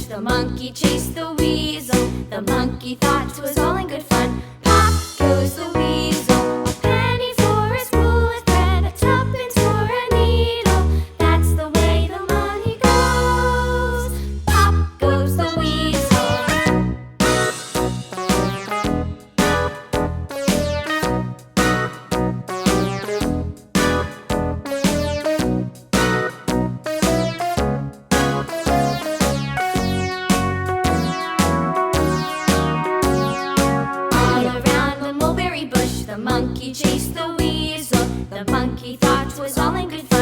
The monkey chased the weasel. The monkey thought 'twas all in good fun. Pop goes the weasel. A penny for a spool of thread, a tuppence for a needle. That's the way the money goes. Pop goes the weasel. The monkey chased the weasel. The monkey thought 'twas all in good fun.